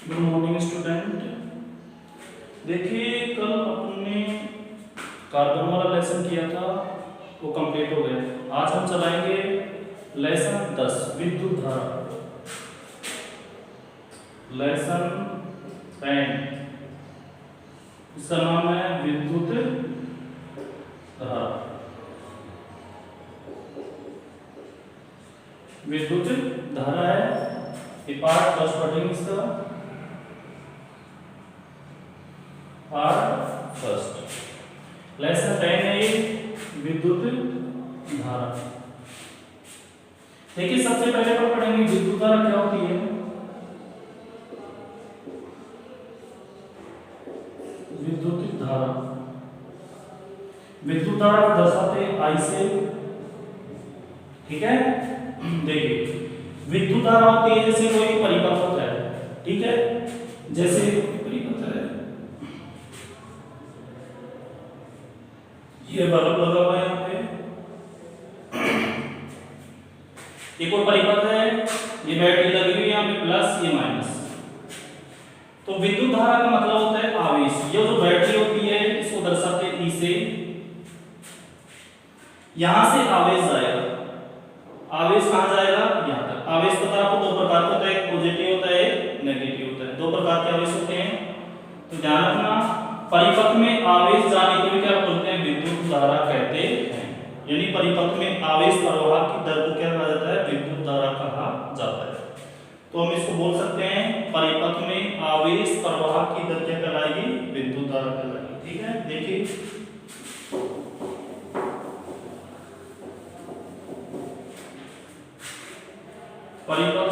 Good morning student. देखिए कल अपने कार्बन वाला लेसन किया था, वो कंप्लीट हो गया। आज हम चलाएंगे लेसन 10 विद्युत धारा। लेसन 10 इसका नाम है विद्युत धारा। विद्युत धारा है ये पार्ट फर्स्ट पढ़ेंगे इसका पार्ट फर्स्ट। लेसन 10 है ये विद्युत धारा। देखिए सबसे पहले पर पढ़ेंगे विद्युत धारा क्या होती है। विद्युत धारा, विद्युत धारा को दर्शाते हैं आई से। ठीक है, देखिए विद्युत धारा होती है जैसे कोई परिपथ होता है। ठीक है, जैसे परिपथ है, ये बल्ब लगा हुआ है यहाँ पे, ये कोई परिपथ है, ये बैटरी लगी हुई है यहाँ पे प्लस ये माइनस। तो विद्युत धारा का मतलब होता है आवेश। ये जो बैटरी होती है इसको दर्शाते हैं ई से। यहां से आवेश जाएगा, आवेश कहां जाएगा, यहां तक। आवेश पता आपको दो प्रकार का होता है, एक पॉजिटिव होता है एक नेगेटिव होता है। दो प्रकार के आवेश होते हैं, तो ध्यान रखना। परिपथ में आवेश जाने को भी क्या बोलते हैं, विद्युत धारा कहते हैं। यानी परिपथ में आवेश प्रवाह की दर को क्या कहा जाता है, विद्युत धारा कहा जाता है। तो हम इसको बोल सकते हैं परिपथ में आवेश प्रवाह की दर क्या कहलाएगी, विद्युत धारा कहलाएगी। ठीक है, देखिए परिपथ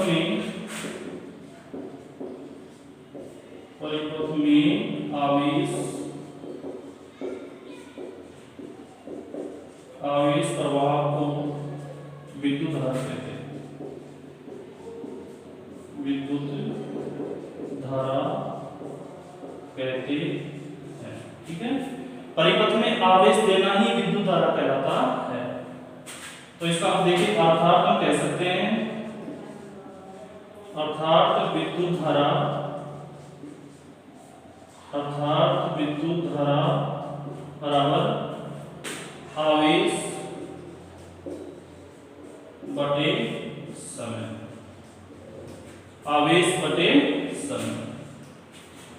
में आवेश प्रवाह को विद्युत धारा कहते हैं। विद्युत धारा कहते हैं। ठीक है, परिपथ में आवेश देना ही विद्युत धारा कहलाता है। तो इसका आप देखिए अर्थात हम कह सकते हैं, अर्थात विद्युत धारा बराबर आवेश बटे समय। आवेश बटे समय,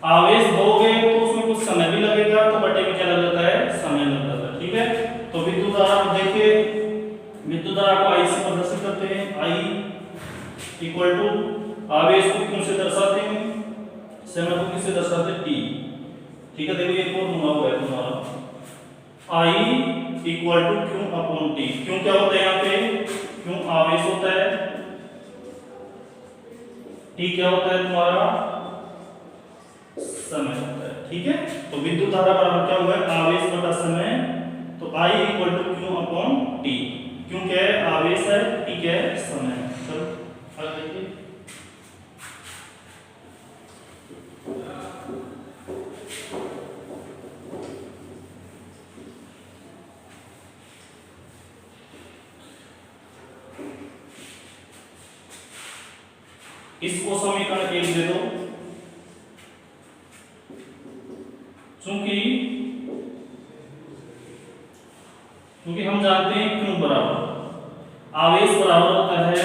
आवेश दोगे तो उसमें कुछ समय भी लगेगा, तो बटे में क्या लग जाता है, समय लग जाता है। ठीक है, तो विद्युत धारा को देखिए, विद्युत धारा को आई से प्रदर्शित करते हैं। आई इक्वल टू आवेश को क्यों से दर्शाते हैं, समय को किससे दर्शाते हैं, टी। ठीक है, देखो ये फॉर्मूला हुआ है तुम्हारा, I equal to Q upon T. क्यों क्या होता है यहाँ पे, क्यों आवेश होता है, टी क्या होता है तुम्हारा, समय होता है। ठीक है, तो विद्युत धारा बराबर क्या हुआ है, आवेश बटा समय। तो I equal to Q upon T. क्यों क्या है, आवेश है, टी क्या है, समय है। चलो आगे देखिए, इसको समीकरण 1 दे दो। क्योंकि हम जानते हैं क्यू बराबर आवेश बराबर होता है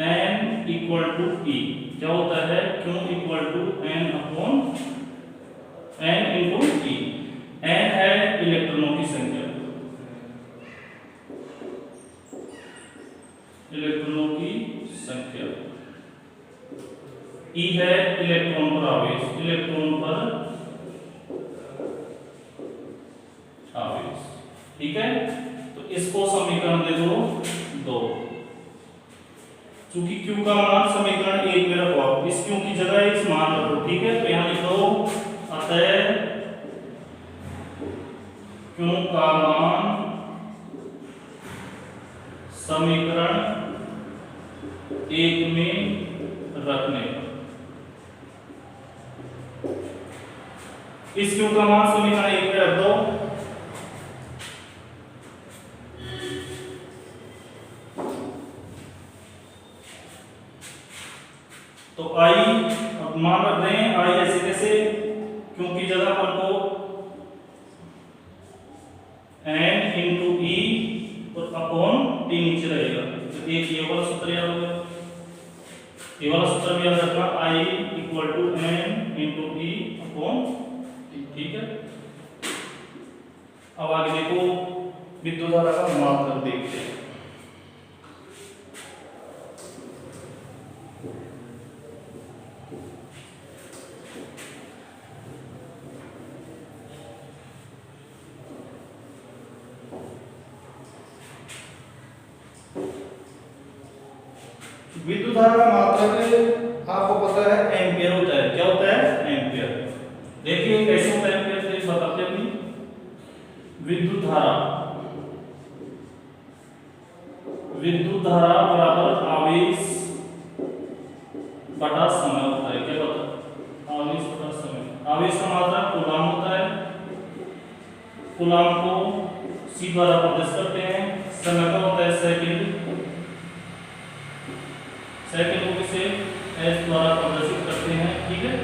n इक्वल टू ई। क्या होता है, q equal to n upon n into e. n है इलेक्ट्रॉनों की संख्या, इलेक्ट्रॉनों की संख्या। ई है इलेक्ट्रॉन पर आवेश, इलेक्ट्रॉन पर आवेश। ठीक है, तो इसको समीकरण दे दो 2। चूंकि Q का मान समीकरण 1 में रखो, इस Q की जगह इस मान रखो। ठीक है, तो यहां लिख दो अतः Q का मान समीकरण 1 में रखने पर, इस Q का मान समीकरण 1 में रख दो। तो I मान रख दें आई ऐसे कैसे, क्योंकि जगह पर को n इंटू ई और अपॉन टी नीचे रहेगा, तो एक ये वाला सूत्र याद होगा, ये वाला सूत्र भी याद रखना, I equal to n into E upon T. ठीक है, अब आगे देखो विद्युत धारा का मात्रक देखते हैं। विद्युत धारा का मात्रक आपको पता है एम्पियर होता है। क्या होता है? एम्पियर। देखिए कैसे होता है एम्पियर, से बताते हैं। विद्युत धारा बराबर आवेश बटा समय होता है। क्या होता है? आवेश बटा समय। आवेश का मात्रक कूलाम होता है, कूलाम को c द्वारा प्रदर्शित करते हैं। समय का होता है सेकंड, सेकंड को किसे s द्वारा प्रदर्शित करते हैं। ठीक है,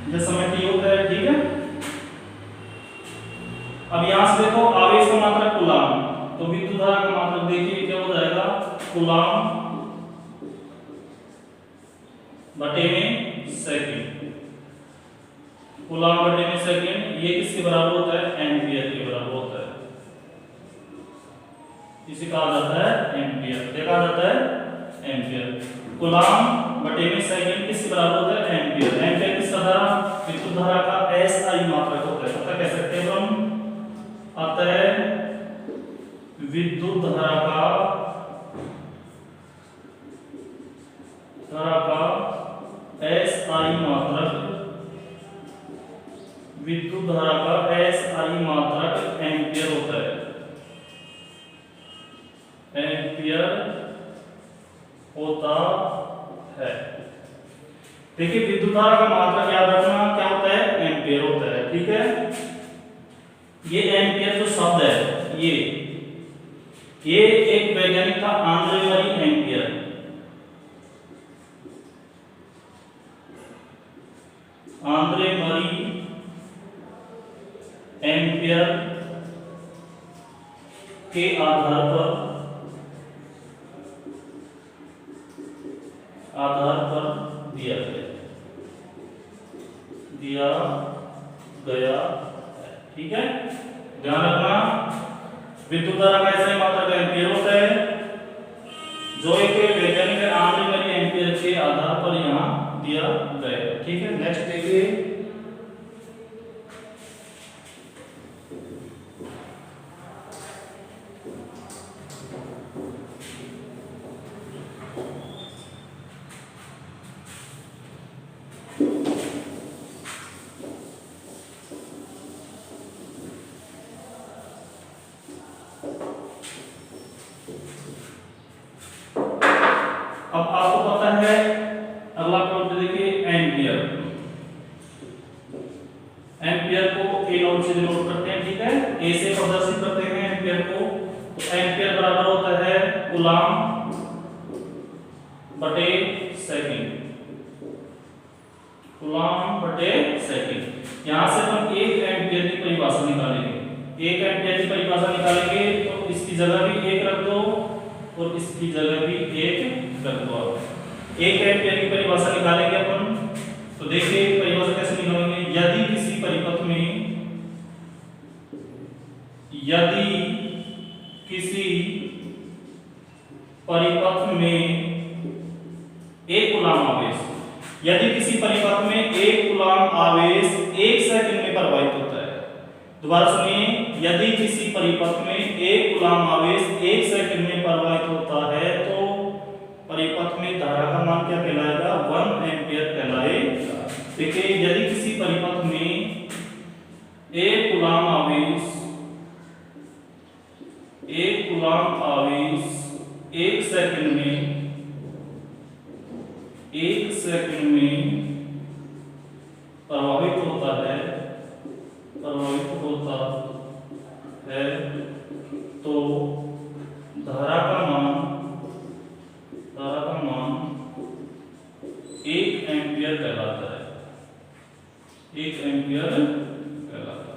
यह समय t होता है। ठीक है, अब यहां से देखो आवेश का मात्रक कूलाम, तो विद्युत धारा का मात्रक देखिए क्या हो जाएगा, कूलाम बटे में सेकंड। कूलाम बटे में सेकंड ये किसके बराबर होता है? एम्पियर के बराबर होता है। इसे कहा जाता है एम्पियर। देखा जाता है एम्पियर। कूलाम बटे में सेकंड किसके बराबर होता है? एम्पियर। एम्पियर किसका धारा? विद्युत धारा का एसआई मात्रक होता है। मतलब कह सकते हैं हम, अतः विद्युत धारा का एसआई मात्रक, विद्युत धारा का एसआई मात्रक एम्पियर होता है। एम्पियर होता है। देखिए विद्युत धारा का मात्रक याद रखना क्या होता है? एम्पियर होता है। ठीक है, ये एम्पियर जो शब्द है ये एक वैज्ञानिक था आंद्रे मरी एम्पियर। आंद्रे मरी एम्पियर के आधार पर दिया गया है। ठीक है, ध्यान रखना विद्युत धारा का ऐसा ही मात्रक एम्पियर होता है, जो एक वैज्ञानिक आंद्रे मरी एम्पियर के आधार पर यहाँ दिया गया है। ठीक है, नेक्स्ट देखिए, अब आपको पता है अगला टॉपिक देखिए एम्पियर। एम्पियर को ए नोट से डिनोट करते हैं। ठीक है, ए से प्रदर्शित करते हैं एम्पियर को। तो एम्पियर बराबर होता है कूलाम बटे सेकंड। कूलाम बटे सेकंड। यहां से हम एक एम्पियर की परिभाषा निकालेंगे। एक एम्पियर की परिभाषा निकालेंगे तो इसकी जगह भी एक रख दो और इसकी जगह भी एक रख दो। एक एम्पियर की परिभाषा निकालेंगे अपन, तो देखिए परिभाषा कैसे निकालेंगे। यदि किसी परिपथ में एक कूलाम आवेश, यदि किसी परिपथ में एक कूलाम आवेश 1 सेकंड में प्रवाहित होता है। दोबारा सुनिए, यदि किसी परिपथ में एक कूलाम आवेश 1 सेकंड में प्रवाहित होता है तो परिपथ में धारा का मान क्या कहलाएगा? 1 एम्पियर कहलाएगा। देखिए यदि किसी परिपथ में एक कूलाम आवेश 1 सेकंड में प्रवाहित होता है तो धारा का मान 1 एम्पियर कहलाता है।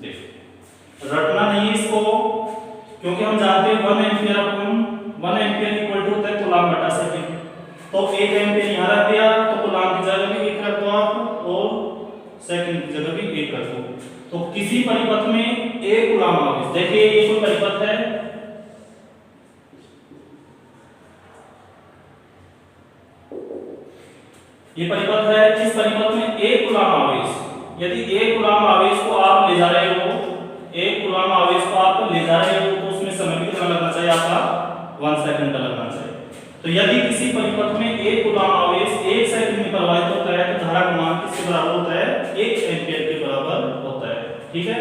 देखो रटना नहीं है इसको, क्योंकि हम जानते हैं 1 एम्पियर अपन 1 एम्पियर इक्वल टू होता है कूलम बटा सेकंड। तो 1 एम्पियर यहाँ रख दिया तो कूलम की जगह भी 1 रख दो आप और सेकंड की जगह भी 1 रख दो। तो किसी परिपथ में 1 कूलम आवेश, देखिए ये कोई परिपथ है, ये परिपथ है, इस परिपथ में 1 कूलम आवेश, यदि 1 कूलम आवेश को आप ले जा रहे हो, 1 कूलम आवेश को आप ले जा रहे हो तो उसमें समय भी कितना लगना चाहिए आपका 1 सेकंड का लगना चाहिए। तो यदि किसी परिपथ में 1 कूलम आवेश 1 सेकंड में प्रवाहित होता है तो धारा का मान किसके बराबर होता है 1 एम्पियर के बराबर होता है। ठीक है,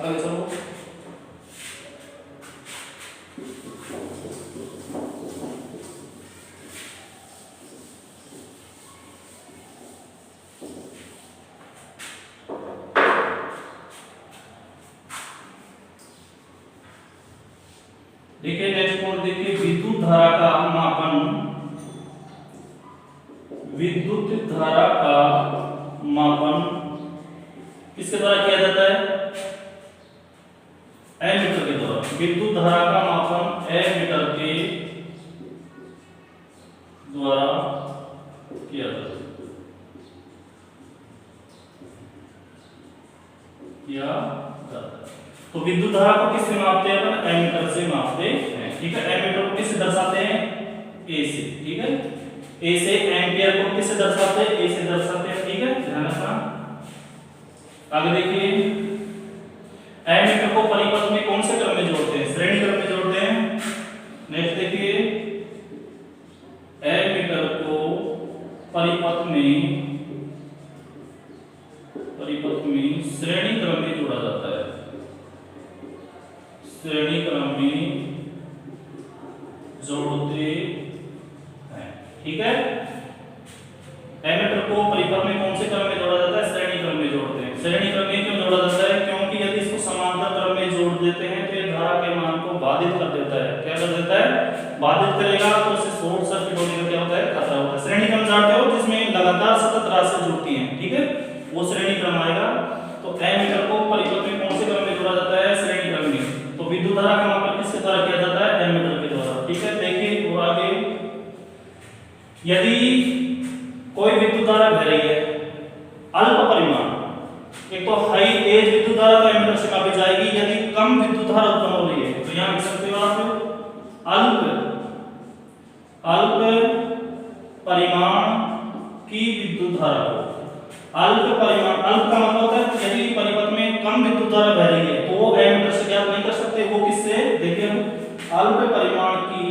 आगे चलो। देखिए नेक्स्ट पॉइंट देखिए, विद्युत धारा का मापन, विद्युत धारा का मापन किसके द्वारा किया जाता है? एमीटर के द्वारा। विद्युत धारा का मापन एमीटर के द्वारा किया जाता है, किया जाता है। तो विद्युत धारा को किससे मापते हैं अपन? एमीटर से मापते हैं। ठीक है, एमीटर को किससे दर्शाते हैं? ए से। ठीक है, ए से। एम्पियर को किससे दर्शाते हैं? ए से दर्शाते हैं। ठीक है, ध्यान रखना। आगे देखिए, एमीटर को परिपथ में कौन से क्रम में जोड़ते हैं? श्रेणी क्रम में जोड़ते हैं। नेक्स्ट देखिए, एमीटर को परिपथ में श्रेणी क्रम में जोड़ा जाता है, श्रेणी क्रम में जोड़ते हैं। ठीक है, एमीटर को परिपथ में कौन से क्रम में जोड़ा जाता है? श्रेणी क्रम में जोड़ते हैं। श्रेणी क्रम में क्यों जोड़ा जाता है? क्योंकि यदि इसको समांतर क्रम में जोड़ देते हैं तो ये धारा के मान को बाधित कर देता है। क्या कर देता है? बाधित करेगा, तो उससे शॉर्ट सर्किट होने का क्या होता है? खतरा होता है। श्रेणी क्रम जानते हो जिसमें लगातार सतत राशि जुड़ती है। ठीक है, वो श्रेणी क्रम आएगा। तो एमीटर को परिपथ में कौन से क्रम में जोड़ा जाता है? श्रेणी क्रम में। तो विद्युत धारा का मापन किसके द्वारा किया जाता है? एमीटर के द्वारा। ठीक है, देखिए और आगे, यदि कोई विद्युत धारा बह रही है अल्प परिमाण, एक तो हाई तेज विद्युत धारा तो एमीटर से मापी जाएगी। यदि कम विद्युत धारा उत्पन्न हो रही है तो यहां लिख सकते हो आप अल्प परिमाण की विद्युत धारा को। अल्प परिमाण, अल्प का मतलब होता है यदि परिपथ में कम विद्युत धारा बह रही है तो वो एमीटर से ज्ञात नहीं कर सकते। वो किससे? देखिए, अल्प परिमाण की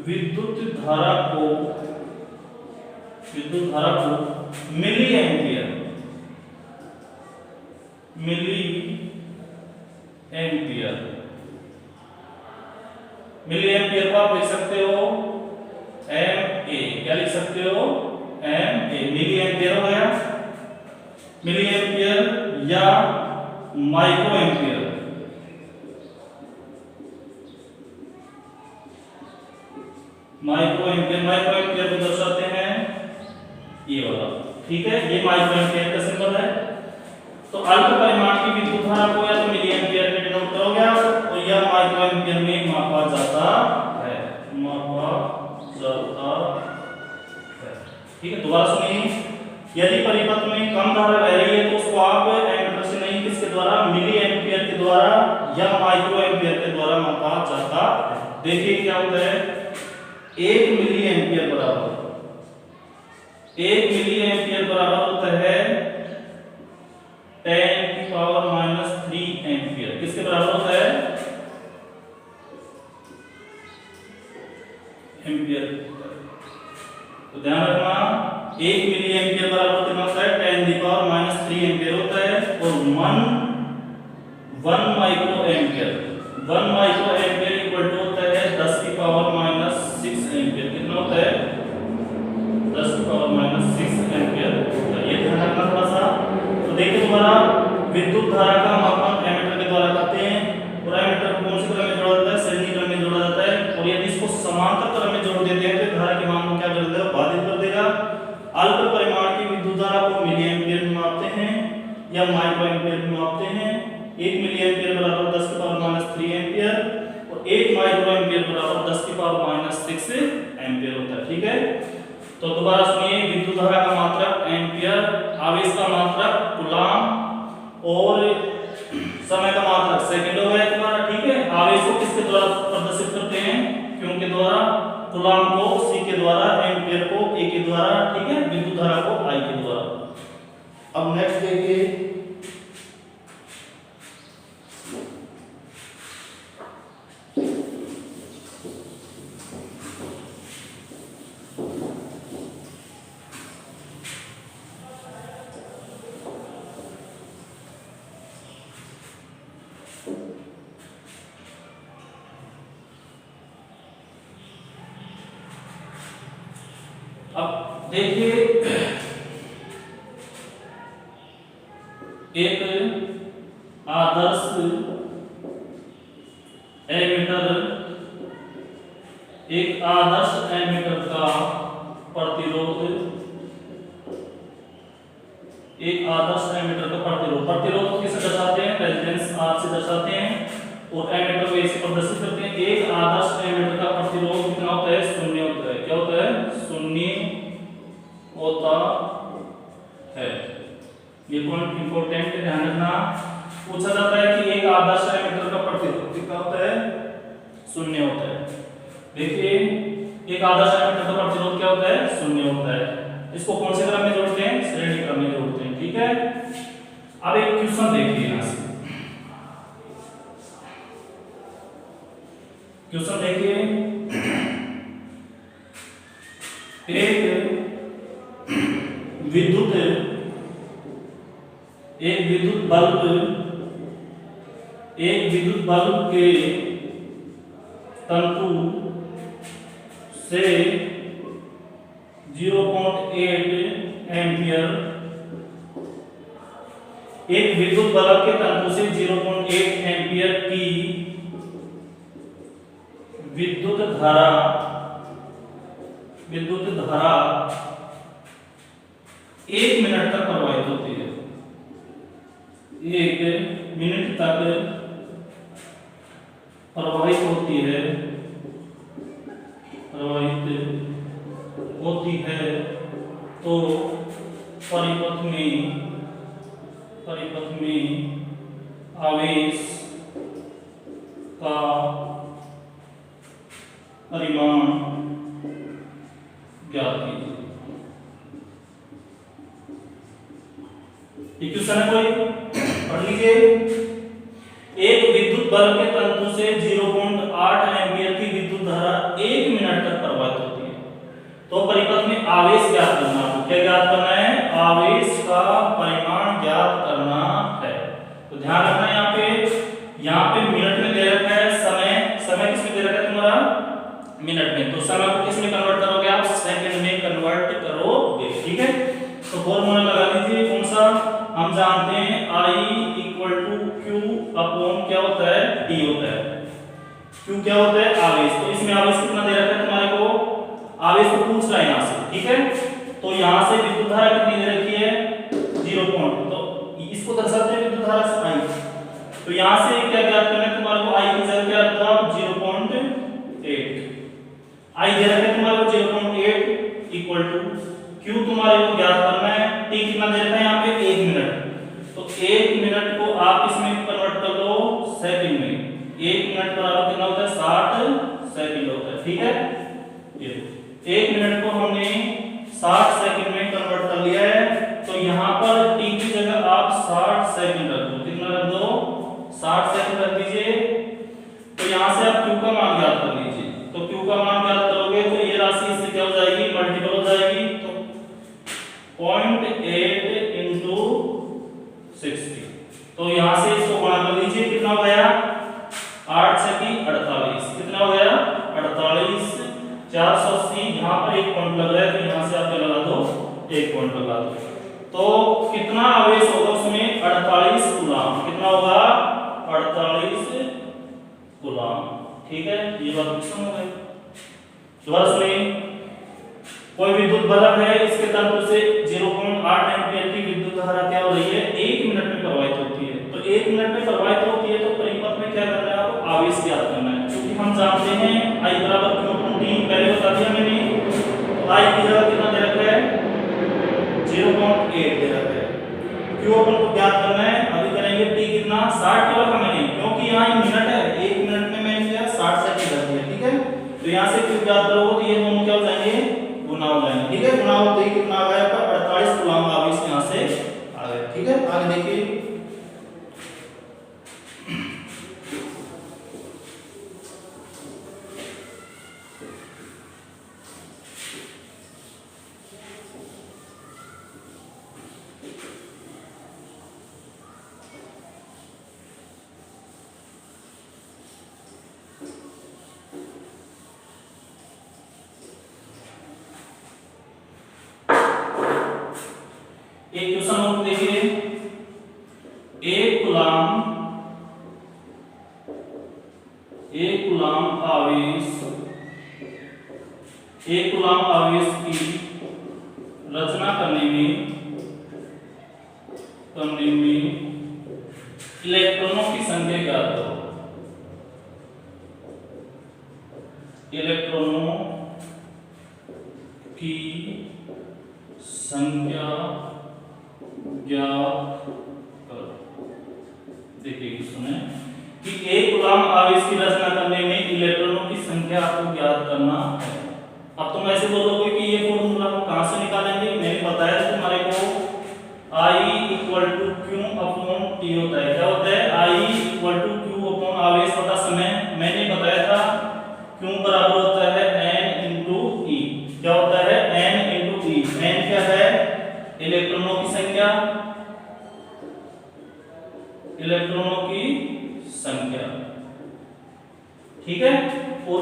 विद्युत धारा को मिली एम्पियर को आप लिख सकते हो एम ए। क्या लिख सकते हो? M A. मिली एम्पियर हो गया, मिली एम्पियर या माइक्रो एम्पियर। माइक्रो एम्पियर को दर्शाते हैं ये वाला। ठीक है, ये माइक्रो एम्पियर का सिंबल है। तो अल्प परिमाण की विद्युत धारा को या तो मिली एम्पियर में डिनोट करोगे आप, और या माइक्रो एम्पियर में मापा जाता है, ठीक है, दोबारा सुनिए। यदि परिपथ में कम धारा बह रही है तो उसको आप एमीटर से नहीं, किसके द्वारा? मिली एम्पियर के द्वारा या माइक्रो एम्पियर के द्वारा मापा जाता है। देखिए क्या होता है, 1 मिली एम्पियर बराबर 1 मिली एम्पियर बराबर होता है 10⁻³ एम्पियर। किसके बराबर होता है? एम्पियर। तो ध्यान रखना, 1 मिली एम्पियर बराबर कितना होता है? 10⁻³ एम्पियर होता है। और 1 micro ampere, 1 micro ampere equal to होता है 10⁻⁶ एम्पियर। कितना होता है? 10⁻�6 एम्पियर। ये ध्यान रखना थोड़ा सा। तो देखिए तुम्हारा विद्युत धारा का मापन एमीटर के द्वारा करते हैं, और एमीटर को कौन से क्रम में जोड़ा जाता है? श्रेणी क्रम में जोड़ा जाता है। और यदि इसको समांतर क्रम में जोड़ देते हैं तो धारा के मान को क्या कर एम्पियर होता है। ठीक है, तो दोबारा सुनिए, विद्युत धारा का मात्रक एम्पियर, आवेश का मात्रक कूलम्ब और समय का मात्रक सेकंड हो गया तुम्हारा। ठीक है, आवेश को किसके द्वारा प्रदर्शित करते हैं, क्यों के द्वारा, कूलम्ब को C के द्वारा, एम्पियर को A के द्वारा। ठीक है, विद्युत धारा को I के द्वारा। अब नेक्स्ट देखिए, अब देखिए एक आदर्श एमीटर, एक आदर्श एमीटर का प्रतिरोध, एक आदर्श एमीटर का प्रतिरोध किसे दर्शाते हैं, रेजिस्टेंस R से दर्शाते हैं, और एमीटर को ऐसे प्रदर्शित करते हैं। एक आदर्श एमीटर का प्रतिरोध कितना होता है, शून्य होता है। क्या होता है, शून्य होता है। ये पॉइंट इंपॉर्टेंट है, ध्यान रखना। पूछा जाता है कि एक आदर्श एमीटर का प्रतिरोध कितना होता है, शून्य होता है। देखिए, एक आदर्श एमीटर का प्रतिरोध क्या होता है, शून्य होता है। इसको कौन से क्रम में जोड़ते हैं, श्रेणी क्रम में जोड़ते हैं। ठीक है, अब एक क्वेश्चन देखिए, यहां से क्वेश्चन देखिए, एक विद्युत बल्ब के तंतु से 0.8 एम्पियर, एक विद्युत बल्ब के तंतु से 0.8 एम्पियर की विद्युत धारा 1 मिनट तक प्रवाहित होती है। 1 मिनट तक प्रवाहित होती है, तो परिपथ में आवेश का परिमाण ज्ञात कीजिए। क्वेश्चन है, कोई पढ़ लीजिए। एक विद्युत बल्ब के तंतु से 0.8 एम्पियर की विद्युत धारा 1 मिनट तक प्रवाहित होती है, तो परिपथ में आवेश ज्ञात करना है। क्या ज्ञात करना है, आवेश का परिमाण ज्ञात करना है। तो ध्यान रखना, यहाँ पे मिनट में दे रखा है, समय किसमें दे रखा है तुम्हारा, मिनट में। तो समय को किस में कन्वर्ट करोगे आप, सेकंड में कन्वर्ट करोगे। ठीक है, तो फॉर्मूला लगा लीजिए, कौन सा, हम जानते हैं I = Q अपॉन क्या होता है, D होता है। Q क्या होता है, आवेश। तो इसमें आवेश कितना दे रखा है तुम्हारे को, आवेश को पूछ रहा है यहाँ से। ठीक है, तो यहाँ से विद्युत धारा कितनी दे रखी है, 0 पॉइंट, तो इसको दर्शाते हैं विद्युत धारा से I। तो यहाँ से क्या ज्ञात करना है तुम्हारे को, I की जगह क्या रखा है, 0.8। I दे रखा है तुम्हारे को 0.8 इक्वल टू Q तुम्हारे को ज्ञात करना है। T कितना दे रखा है यहाँ पे, 1 मिनट। तो 1 मिनट को आप इसमें कन्वर्ट कर लो सेकंड में। 1 मिनट बराबर कितना होता है, 60 सेकंड होता है। ठीक है, ये 1 मिनट को हमने 60 सेकंड में कन्वर्ट कर लिया है। तो यहाँ पर T की जगह आप 60 सेकंड रख दो। कितना रख दो, 60 सेकंड रख दीजिए। तो यहाँ से आप Q का मान ज्ञात कर लीजिए। तो Q का मान ज्ञात करोगे तो ये राशि इससे क्या हो जाएगी, मल्टीपल हो जाएगी। तो 0.8 इंटू 60, तो यहाँ से इसको गुणा कर लीजिए, कितना हो गया, 8 से 48, कितना हो गया, 48, 480। यहाँ पर एक पॉइंट लग रहा है, तो यहाँ से आप क्या लगा दो, एक पॉइंट लगा दो। तो कितना आवेश होगा उसमें, 48 कूलम्ब। कितना होगा, 48 कूलम्ब। ठीक है, ये बात क्वेश्चन हो गई। दोबारा सुनिए, कोई विद्युत बल्ब है, इसके तंतु से 0.8 एम्पियर की विद्युत धारा क्या हो रही है, 1 मिनट में प्रवाहित होती है। तो 1 मिनट में प्रवाहित होती है, तो परिपथ में क्या करना है आपको, आवेश ज्ञात करना है। क्योंकि हम जानते हैं I = Q, पहले बता दिया मैंने। आई की जगह कितना दे रखा है 0.8 दे रखा है। क्यों अपन को ज्ञात करना है, अभी करेंगे टी कितना 60 केवल हमें नहीं, क्योंकि यहाँ मिनट है, 1 मिनट में मैंने किया 60 सेकंड कर दिया, ठीक है। तो यहाँ से क्यों ज्ञात करोगे तो ये दोनों क्या हो जाएंगे, गुना हो जाएंगे, ठीक है। गुना हो तो ये कितना आ गया आपका 48 कूलम्ब आवेश यहाँ से आ गया, ठीक है। आगे देखिए एक क्वेश्चन और देखिए, एक कूलम्ब आवेश की रचना करने में इलेक्ट्रॉनों की संख्या ज्ञात करो। इलेक्ट्रॉनों की संख्या ज्ञात करो। देखिए सुने कि एक कूलम्ब आवेश की रचना करने में इलेक्ट्रॉनों की संख्या आपको ज्ञात करना है। अब तुम ऐसे बोलोगे कि ये फॉर्मूला हम कहां से निकालेंगे, मैंने बताया था तुम्हारे को I = Q अपॉन T होता है। क्या होता है I = Q अपॉन आवेश बटा समय। मैंने बताया था Q बराबर होता है N × E। क्या होता है N × E। N क्या है, इलेक्ट्रॉनों की संख्या, ठीक है। और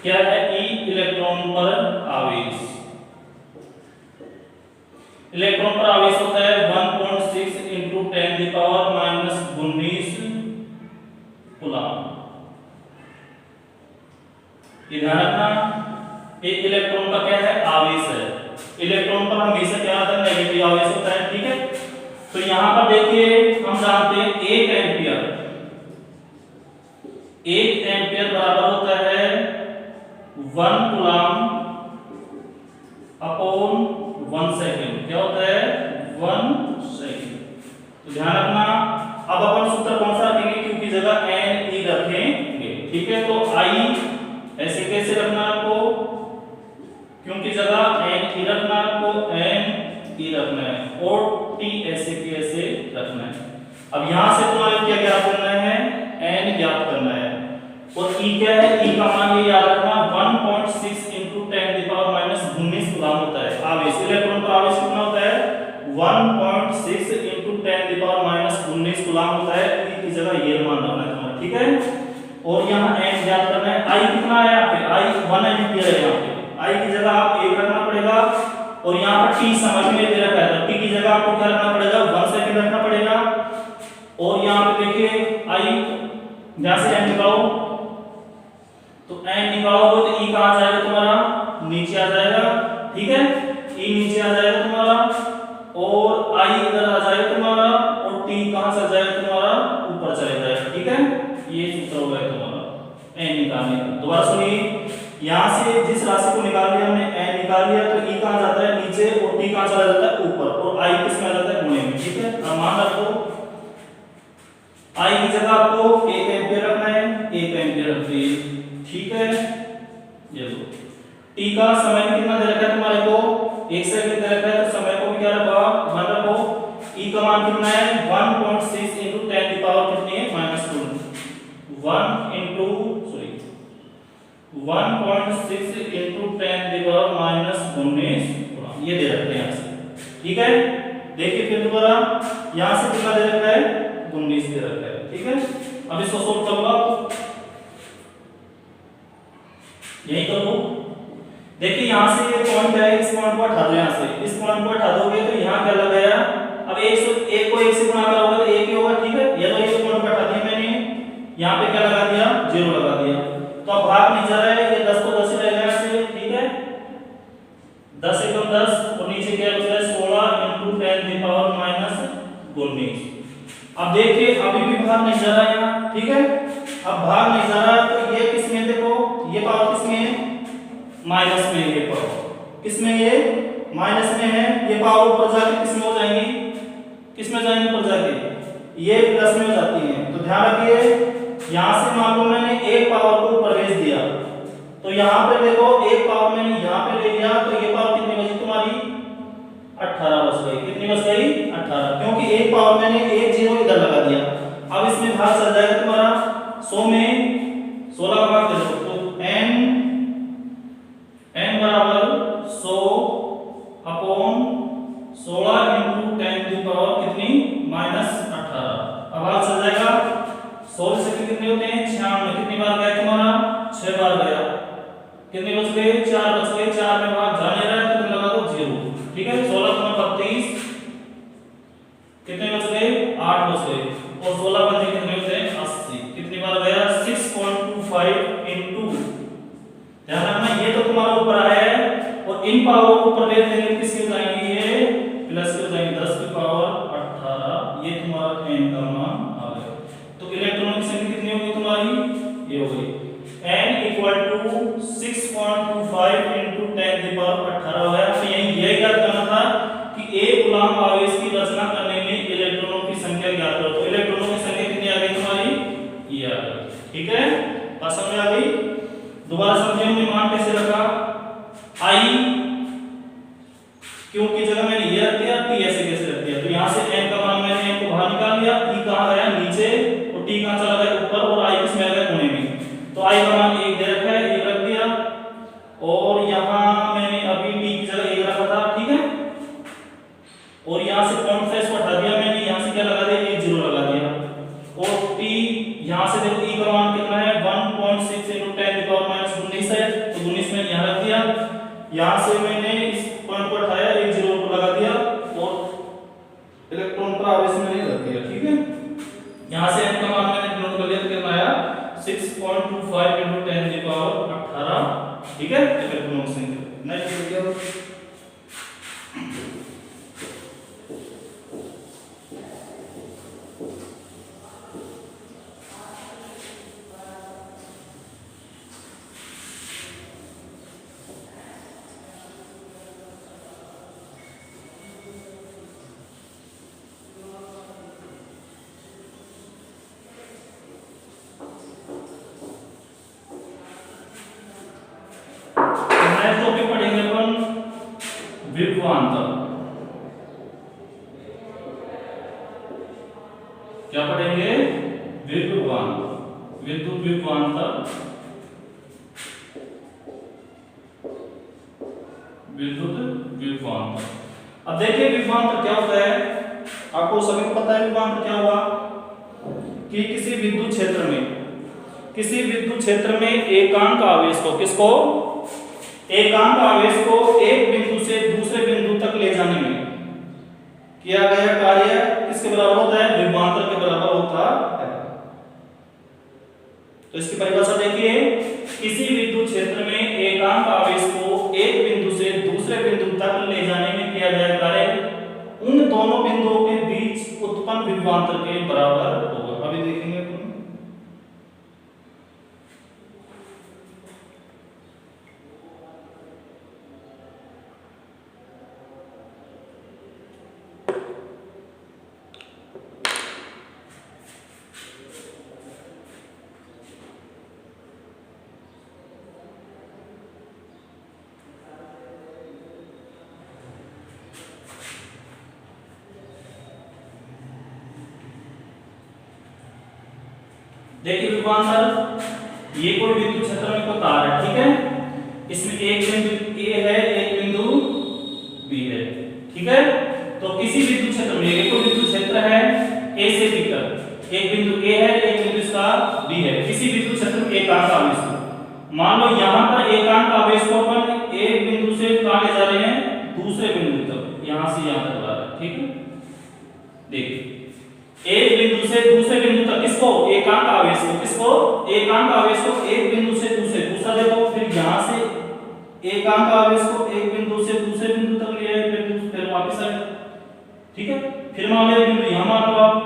क्या है E, इलेक्ट्रॉन पर आवेश। इलेक्ट्रॉन पर आवेश होता है 1.6 × 10⁻⁻⁹ कूलम्ब। ध्यान रखना, एक इलेक्ट्रॉन का क्या है, आवेश है। इलेक्ट्रॉन पर हमेशा क्या आता है, नेगेटिव आवेश होता है, ठीक है। तो यहां पर देखिए हम जानते हैं 1 एम्पियर बराबर होता है 1 कूलम्ब अपॉन 1 सेकंड। क्या होता है 1 सेकंड। तो ध्यान रखना, अब अपन सूत्र कौन सा रखेंगे, Q की जगह N E रखेंगे, ठीक है। तो I ऐसे कैसे रखना आपको, Q की जगह N E रखना आपको, N E रखना है, और T ऐसे की ऐसे रखना है। अब यहां से तुम्हारे क्या ज्ञात करना है, N ज्ञात करना है। और E क्या है, E का मान ये याद रखना 1.6 × 10⁻⁻⁹ कूलम्ब होता है आवेश। इलेक्ट्रॉन पर आवेश कितना होता है 1.6 × 10⁻⁻⁻⁹ कूलम्ब होता है। E की जगह ये मान रखना है तुम्हारा, ठीक है। और यहाँ N ज्ञात करना है। I कितना है यहाँ पे, I 1 एम्पीयर है। यहाँ पे I की जगह आप 1 रखना पड़ेगा, और यहाँ पर T समझ में दे रखा है, तो T की जगह आपको क्या रखना पड़ेगा 1 सेकंड रखना पड़ेगा। और यहाँ पे देखिए I यहां से N निकालो, तो N निकालोगे तो E कहां जाएगा तुम्हारा, नीचे आ जाएगा, ठीक है। E नीचे आ जाएगा तुम्हारा, और I इधर आ जाएगा तुम्हारा, और T कहां से जाएगा तुम्हारा, ऊपर चले जाएगा, ठीक है। ये सूत्र हो गया तुम्हारा N निकालने का। दोबारा सुनिए, यहां से जिस राशि को निकाल लिया हमने, N निकाल लिया, तो E कहां जाता है नीचे, और T कहां चला जाता है ऊपर, और I किस में आ जाता है गुणे में, ठीक है। अब मान रखो I की जगह आपको 1 एम्पीयर रखना है, 1 एम्पीयर रख दिए, ठीक है। ये लो T का समय कितना दे रखा है तुम्हारे को, 1 सेकंड दे रखा है, तो समय को भी क्या रखा, मान रखो E का मान कितना है 1.6 × 10⁻⁻⁻⁴ 1.6 × 10⁻⁻⁴ ये दे रखते हैं यहाँ से, ठीक है। देखिए फिर दोबारा यहाँ से कितना दे रखा है 19 दे रखा है, ठीक है। अब इसको सोल्व कर लो, यही कर लो। देखिए यहाँ से ये पॉइंट है, इस पॉइंट को हटा दो, यहाँ से इस पॉइंट को हटा दोगे तो यहाँ क्या लग गया, अब 1 को 1 से गुणा करोगे तो 1 ही होगा, ठीक है। ये तो इस पॉइंट को हटा दिया मैंने, यहाँ पे क्या लगा दिया 0 लगा दिया, तो अब भाग नहीं जा रहा है, ये 10 को 10 ही रहेगा ऐसे, ठीक है। 10 × 10, और नीचे क्या बचा है 16 × 10⁻⁻⁴। अब देखिए अभी भी भाग नहीं जा रहा है यहाँ, ठीक है। अब भाग नहीं जा रहा है, तो ये किस में, देखो ये पावर किस में है, माइनस में ये पावर, किसमें ये माइनस में है, ये पावर ऊपर जाके किसमें हो जाएंगी, किसमें जाएंगी ऊपर जाके, ये प्लस में हो जाती है। तो ध्यान रखिए यहां से मान लो मैंने एक पावर को ऊपर भेज दिया, तो यहां पे देखो एक पावर मैंने यहां पे ले लिया, तो ये पावर कितनी बची तुम्हारी 18 बच गई। कितनी बच गई 18, क्योंकि एक पावर मैंने एक जीरो इधर लगा दिया। अब इसमें भाग चल जाएगा तुम्हारा 100 में 16 का भाग दे दो, तो n बराबर 100 अपॉन 16 इंटू 10 की पावर कितनी -18। अब भाग चल जाएगा 16 से कितने होते हैं 96, कितनी बार गया तुम्हारा 6 बार गया, कितने बच गए 4 बच गए, 4 में भाग जा नहीं रहा है तो तुम लगा दो 0। ठीक है 16 गुना 32 कितने बच गए 8 बच गए, और 16 बचे कितने होते हैं 80, कितनी बार गया 6.25 इंटू, ध्यान रखना ये तो तुम्हारा ऊपर आया है, और इन पावर को ऊपर ले देंगे किसकी हो जाएंगी ये प्लस की हो जाएंगी 10 की पावर 18, ये तुम्हारा n का मान आ गया। तो इलेक्ट्रॉनों की संख्या कितनी होगी तुम्हारी, ये हो गई n इक्वल टू 6.25 इंटू 10 की पावर 18 हो गया। तो यही ये क्या करना था कि एक कूलम्ब आवेश की रचना करने में इलेक्ट्रॉनों की संख्या ज्ञात करो। तो इलेक्ट्रॉनों की संख्या कितनी आ गई तुम्हारी, ये आ गई। ठीक है बात समझ आ गई। दोबारा समझिए हमने मान कैसे रखा, i क्यों की जगह मैंने ये रख दिया, t ऐसे कैसे रख दिया, तो यहां से n का मान मैंने n को बाहर निकाल लिया, e कहां गया नीचे और t कहां चला गया ऊपर, और i किसमें आ गया कोने में। तो i का मान 1 दे रखा है, 1 रख दिया, और यहां मैंने अभी t की जगह 1 रखा था। ठीक है, और यहां से 0.5 को हटा दिया मैंने, यहां से क्या लगा दिया 1 0 लगा दिया, और t यहां से देखो e का मान कितना है 1.6 into 10 की पावर -19 है, तो 19 मैंने यहां रख दिया, यहां से मैंने इस पॉइंट को हटाया 1 0 को लगा दिया, और इलेक्ट्रॉन पर आवेश मैंने रख दिया। ठीक है, यहां से n का मान मैंने नोट कर लिया, तो कितना आया 6.25 into 10 की पावर 18। ठीक है, इलेक्ट्रॉनों की संख्या नेक्स्ट हो गया। टॉपिक पढ़ेंगे अपन विभवांतर। क्या पढ़ेंगे, विभवांतर, विद्युत विभवांतर, विद्युत विभवांतर। अब देखिए विभवांतर क्या होता है, आपको सभी को पता है विभवांतर क्या हुआ, कि किसी विद्युत क्षेत्र में एकांक आवेश को, किसको, एकांक आवेश को एक बिंदु से दूसरे बिंदु तक ले जाने में किया गया कार्य किसके बराबर होता है, विभवांतर के बराबर होता है। तो इसकी परिभाषा देखिए, किसी विद्युत क्षेत्र में एकांक आवेश को एक बिंदु से दूसरे बिंदु तक ले जाने में किया गया कार्य उन दोनों बिंदुओं के बीच उत्पन्न विभवांतर के बराबर होगा। अभी देखेंगे अपन। देखिए विभवांतर, ये कोई विद्युत क्षेत्र में कोई तार है, ठीक है, इसमें एक बिंदु ए है, एक बिंदु बी है। ठीक है, तो किसी विद्युत क्षेत्र में, ये कोई विद्युत क्षेत्र है ए से बी तक, एक बिंदु ए है, एक बिंदु इसका बी है, किसी विद्युत क्षेत्र में एकांक आवेश को, मान लो यहां पर एकांक आवेश को अपन एक बिंदु से कहां ले जा रहे हैं, दूसरे बिंदु तक, यहां से यहां तक ला रहे हैं। ठीक है, देखिए एक बिंदु से दूसरे बिंदु तक, किसको, एकांक आवेश को, किसको, एकांक आवेश को एक बिंदु से दूसरे, दूसरा देखो, फिर यहां से एकांक आवेश को एक बिंदु से दूसरे बिंदु तक ले आए, फिर वापस आए। ठीक है, फिर मान लो बिंदु यहां मान लो आप,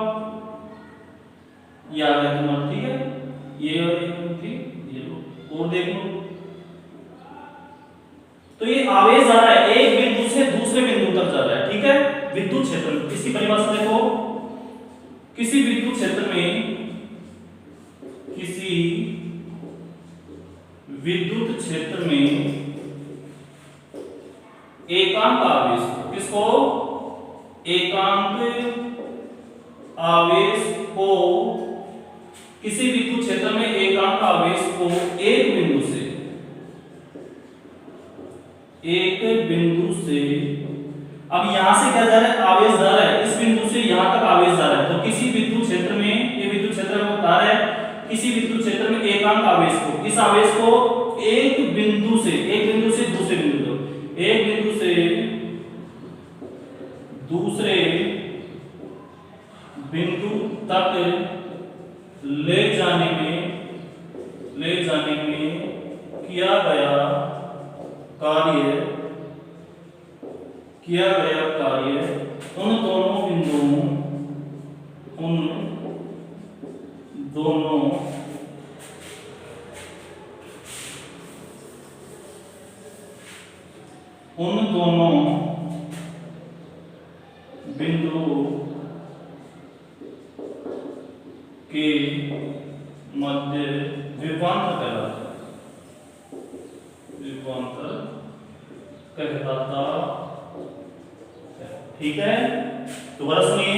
ये आ गया तुम्हारा। ठीक है, ये और एक बिंदु थी, ये लो और देख लो। तो तो ये आवेश जा रहा है एक बिंदु से दूसरे बिंदु तक जा रहा है, ठीक है। विद्युत क्षेत्र, इसकी परिभाषा देखो, किसी विद्युत क्षेत्र में, किसी विद्युत क्षेत्र में एकांक आवेश, किसको, एकांक आवेश को, किसी विद्युत क्षेत्र में एकांक आवेश को एक बिंदु से, अब यहां से क्या जा रहा है, आवेश जा रहा है, इस बिंदु से यहां तक आवेश जा रहा है। तो किसी विद्युत क्षेत्र में, ये विद्युत क्षेत्र में बता रहा है, किसी विद्युत क्षेत्र में एकांक आवेश को, इस आवेश को एक बिंदु से दूसरे बिंदु तक, एक बिंदु से दूसरे बिंदु तक ले जाने में किया गया कार्य उन दोनों बिंदुओं के मध्य विभवांतर कहलाता है, ठीक है। दोबारा सुनिए,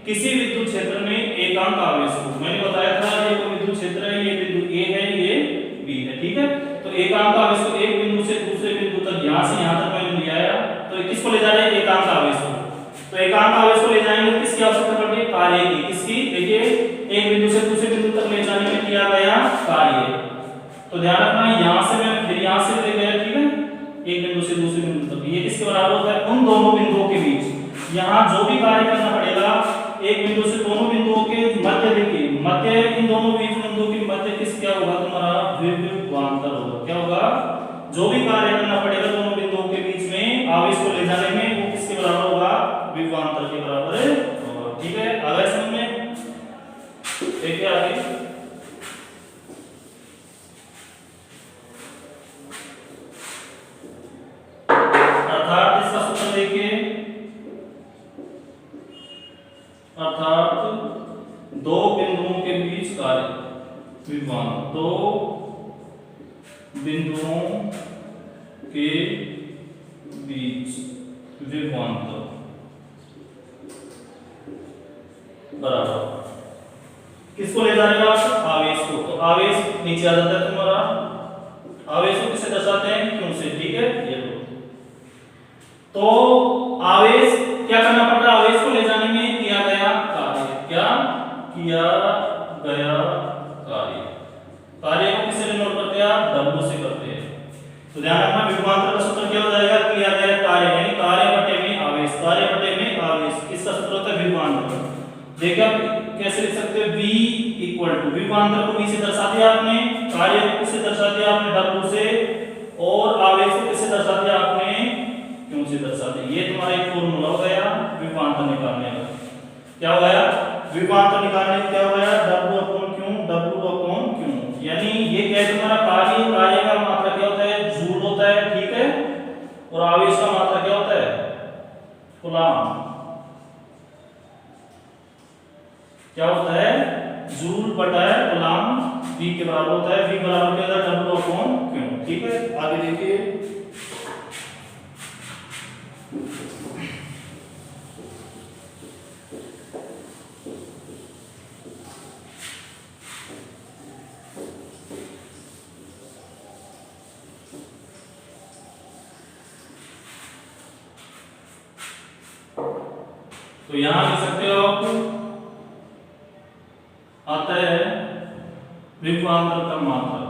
किसी विद्युत क्षेत्र में एकांक आवेश को, मैंने बताया था ये कोई विद्युत क्षेत्र है, ये बिंदु ए है, ये बी है, ठीक है। तो एकांक आवेश को एक बिंदु से दूसरे बिंदु तक, यहां से यहां तक मैंने ले आया, तो किसको ले जा रहे हैं, एकांक आवेश को। तो एकांक आवेश को ले जाएंगे, किसकी आवश्यकता पड़ती है, कार्य की, किसकी, देखिए एक बिंदु से दूसरे बिंदु तक ले जाने में किया गया कार्य। तो ध्यान रखना, यहां से मैं फिर यहां से ले गया, ठीक है, एक बिंदु से दूसरे बिंदु तक, ये किसके बराबर होता है, उन दोनों बिंदुओं के बीच। यहां जो भी कार्य करना पड़ेगा, एक बिंदु से दोनों बिंदुओं के मध्य, देखिए मध्य, इन दोनों बीच बिंदुओं के मध्य किस क्या होगा, तुम्हारा विभवांतर होगा। क्या होगा, जो भी कार्य करना पड़ेगा दोनों बिंदुओं के बीच में आवेश को ले जाने में, वो किसके बराबर होगा, विभवांतर के बराबर होगा, ठीक है। आगे समझ में, देखिए आगे, अर्थात इसका सूत्र देखिए, अर्थात दो बिंदुओं के बीच कार्य विभवांतर, दो बिंदुओं के बीच विभवांतर बराबर किसको ले जाएगा, आवेश को। तो आवेश नीचे आ जाता है तुम्हारा, आवेश को किससे दर्शाते हैं, क्यों से, ठीक है, ये लो। तो आवेश क्या करना पड़ रहा है, आवेश को ले जाने में किया गया कार्य, क्या किया गया कार्य को किससे डिनोट करते हैं, W से करते हैं। तो ध्यान रखना, विभवांतर का सूत्र क्या हो जाएगा, किया गया कार्य, यानी कार्य बटे में आवेश, कार्य बटे में आवेश, किसका सूत्र होता है, विभवांतर। देखिए आप कैसे लिख सकते हो, V इक्वल टू, विभवांतर को V से दर्शा दिया आपने, कार्य को किससे दर्शा दिया आपने, W से, और आवेश को किससे दर्शा दिया आपने, क्यों से दर्शा दिया। ये तुम्हारा एक फॉर्मूला हो गया विभवांतर निकालने का। क्या हो गया, विभवांतर निकालने का क्या हो गया, W अपॉन क्यों, यानी ये क्या है तुम्हारा कार्य का मात्रा क्या होता है, जूल होता है, ठीक है, और आवेश का मात्रा क्या होता है, कूलम। क्या होता है, जूल बटा कूलम, V के बराबर होता है, V बराबर क्या होता है, W अपॉन क्यों, ठीक है। आगे देखिए, तो यहां लिख सकते हो आप, आता है विभवांतर का मात्रा,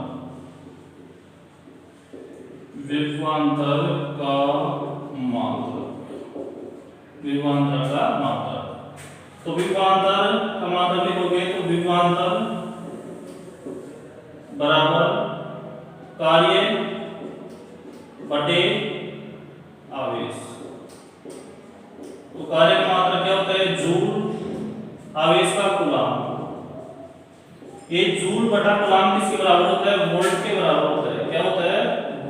विभवांतर का मात्रा, विभवांतर का मात्रा। तो विभवांतर का मात्रा लिखोगे तो विभवांतर बराबर कार्य बटे आवेश। तो कार्य का मात्रा क्या होता है, जूल, आवेश का कूलम। ये जूल बटा कूलम किसके बराबर होता है, वोल्ट के बराबर होता है। क्या होता है,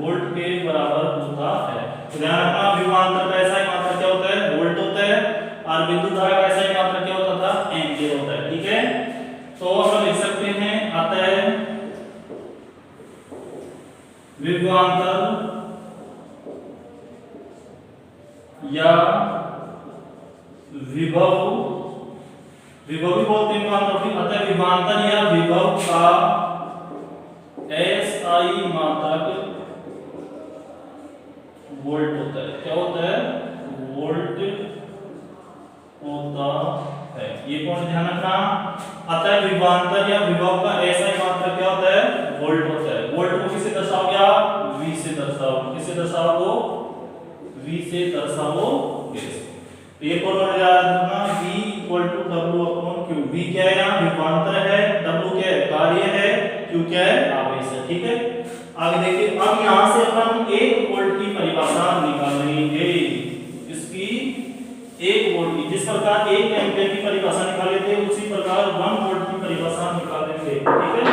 वोल्ट के बराबर होता है। तो ध्यान रखना विभवांतर का ऐसा मात्रक क्या होता है, वोल्ट होता है, और विद्युत धारा का ऐसा मात्रक क्या होता था, एम्पीयर होता है। ठीक है, तो हम लिख सकते हैं आता है विभवांतर या विभव, विभव भी बोलते हैं अतः विभवांतर या विभव का एसआई मात्रक वोल्ट होता है। क्या होता है, वोल्ट होता है। ये पॉइंट ध्यान रखना। अतः विभवांतर या विभव का एसआई मात्रक क्या होता है, वोल्ट होता है। वोल्ट को किससे दर्शाओगे आप, V से दर्शाओगे। किससे दर्शाओगे, V से दर्शाओगे। तो ये पॉइंट याद रखना, V = W/Q। V क्या है, यहाँ विभवांतर है, W क्या है, कार्य है, Q क्या है, आवेश है। ठीक है, आगे देखिए। अब यहां से अपन 1 वोल्ट की परिभाषा निकालेंगे। इसकी 1 वोल्ट की, जिस प्रकार 1 एम्पीयर की परिभाषा निकाले थे उसी प्रकार 1 वोल्ट की परिभाषा निकालेंगे। ठीक है,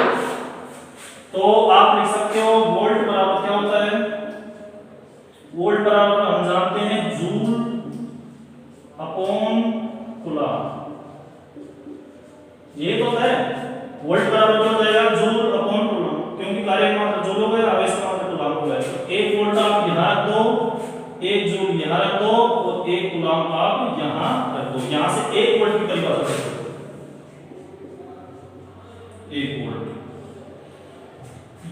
तो आप लिख सकते हो वोल्ट बराबर क्या होता है, वोल्ट बराबर हम जानते हैं जूल अपॉन कूलम। ये तो है वोल्ट बराबर क्या हो जाएगा, जूल अपॉन कूलम, क्योंकि कार्य का मात्रा जूल हो गया, आवेश का मात्रा कूलम हो गया। तो 1 वोल्ट आप यहां रख दो, 1 जूल यहां रख दो और 1 कूलम आप यहां रख दो। यहां से 1 वोल्ट की परिभाषा कर दो, 1 वोल्ट।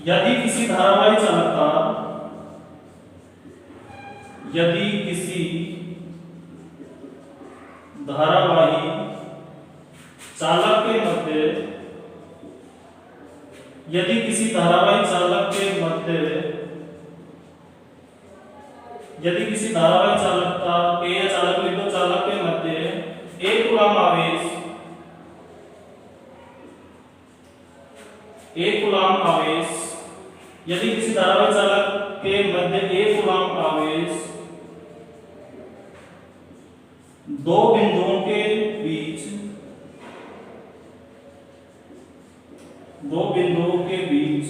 यदि किसी धारावाही चालक का, यदि किसी धारावाही चालक के मध्य, यदि किसी धारावाही चालक के मध्य, यदि किसी धारावाही चालक का के या चालक लिख दो, चालक के मध्य 1 कूलम आवेश, 1 कूलम आवेश, यदि किसी धारावाही चालक के मध्य 1 कूलम आवेश 2 बिंदुओं के बीच, 2 बिंदुओं के बीच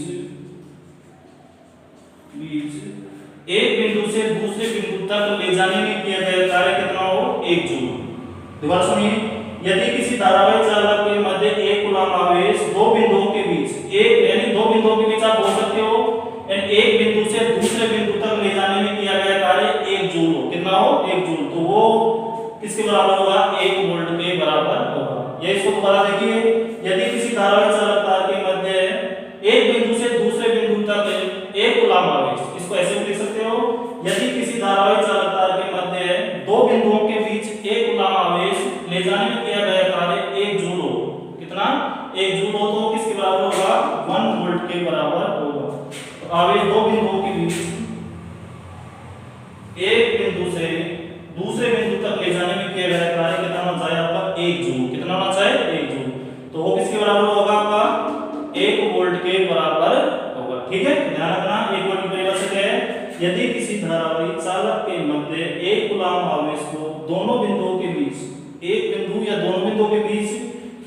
एक बिंदु से दूसरे बिंदु तक ले जाने में किया गया कार्य कितना हो, 1 जूल। दोबारा सुनिए, यदि किसी धारावाही चालक के मध्य 1 कूलम आवेश 2 बिंदुओं के बीच, एक यानी 2 बिंदुओं के बीच आप बोल सकते हो, यानी एक बिंदु से दूसरे बिंदु तक ले जाने में किया गया कार्य 1 जूल हो। कितना हो, 1 जूल। तो वो किसके बराबर होगा, 1 वोल्ट के बराबर होगा। ये इसको दोबारा देखिए, यदि किसी धारावाही चालक तार के मध्य एक बिंदु से दूसरे बिंदु तक 1 कूलम आवेश, इसको ऐसे भी लिख सकते हो, यदि किसी धारावाही चालक तार के मध्य 2 बिंदुओं के बीच 1 कूलम आवेश ले जाने में किया गया कार्य 1 जूल हो। कितना, 1 जूल हो, तो किसके बराबर होगा, 1 वोल्ट के बराबर होगा। तो आवेश 2 बिंदुओं के बीच एक बिंदु से दूसरे बिंदु तक ले जाने में किया गया कार्य कितना होना चाहिए आपका, 1 जूल। कितना होना चाहिए, 1 जूल। तो वो किसके बराबर होगा आपका, 1 वोल्ट के बराबर होगा। ठीक है, ध्यान रखना। 1 वोल्ट की परिभाषा क्या है, यदि किसी धारावाही चालक के मध्य 1 कूलम आवेश को दोनों बिंदुओं के बीच, एक बिंदु या दोनों बिंदुओं के बीच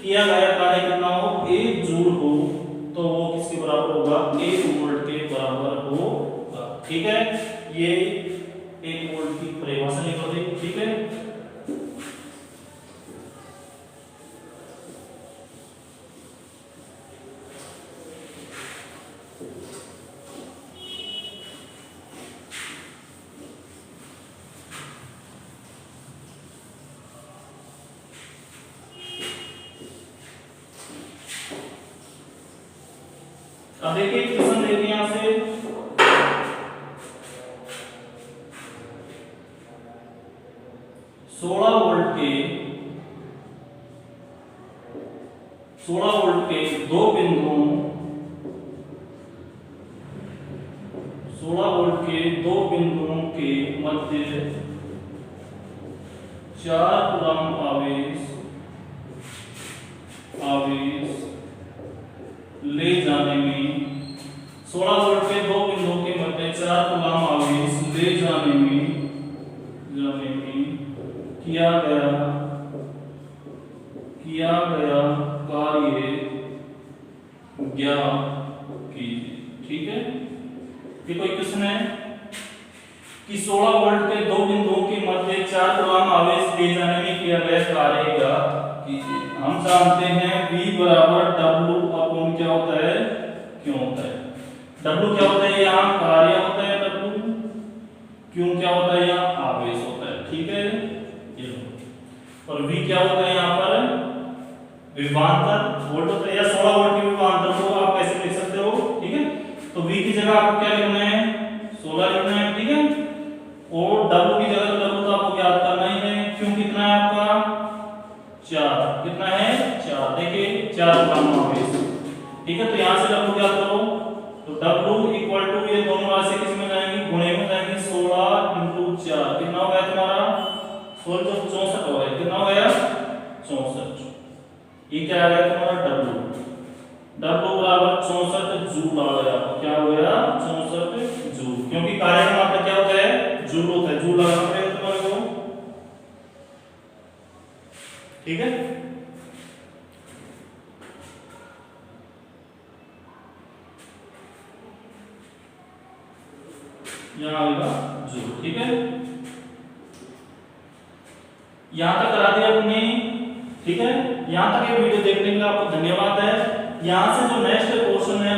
किया गया कार्य कितना हो, 1 जूल हो, तो वो किसके बराबर होगा, 1 वोल्ट के बराबर होगा। ठीक है, ये 1 वोल्ट की परिभाषा निकल गई। ठीक है, अब देखिए क्वेश्चन देखिए यहां से, 16 वोल्ट के 2 बिंदुओं, 16 वोल्ट के 2 बिंदुओं के मध्य 4 कूलम आवेश ले जाने में, 16 वोल्ट के 2 बिंदुओं के मध्य 4 कूलम आवेश ले जाने में किया गया कार्य ज्ञात कीजिए। ठीक है, कि कोई क्वेश्चन है कि 16 वोल्ट के दो बिंदुओं के मध्य 4 कूलम आवेश ले जाने में किया गया कार्य का कीजिए। हम जानते हैं V बराबर W अपॉन क्या होता है, Q होता है। W क्या होता है, यहाँ कार्य होता है W, Q क्या होता है, यहाँ आवेश होता है। ठीक है, ये लो। और V क्या होता है यहाँ पर, विभवांतर वोल्ट होता है, या 16 वोल्ट की विभवांतर को आप कैसे लिख सकते हो। ठीक है, तो V की जगह आपको क्या लिखना है, 16 लिखना है। ठीक है, और W की जगह W तो आपको ज्ञात करना ही है। Q कितना है आपका, 4, कितना है 4, देखिए 4 कूलम आवेश। ठीक है, तो यहाँ से W ज्ञात करो, तो W इक्वल टू ये दोनों राशि किस में जाएंगी, गुणे में जाएंगी, 16 इंटू 4 कितना हो गया तुम्हारा 16, 64 हो गया, कितना हो गया 64। ये क्या आ गया तुम्हारा W, W बराबर 64 जूल आ गया। क्या हो गया 64 जूल, क्योंकि कार्य का मात्रा क्या होता है, जूल होता है। जूल लगाना पड़ेगा तुम्हारे को। ठीक है, यहाँ आएगा जूल। ठीक है, यहां तक करा दिया हमने। ठीक है, यहां तक ये वीडियो देखने के लिए आपको धन्यवाद है। यहां से जो नेक्स्ट क्वेश्चन है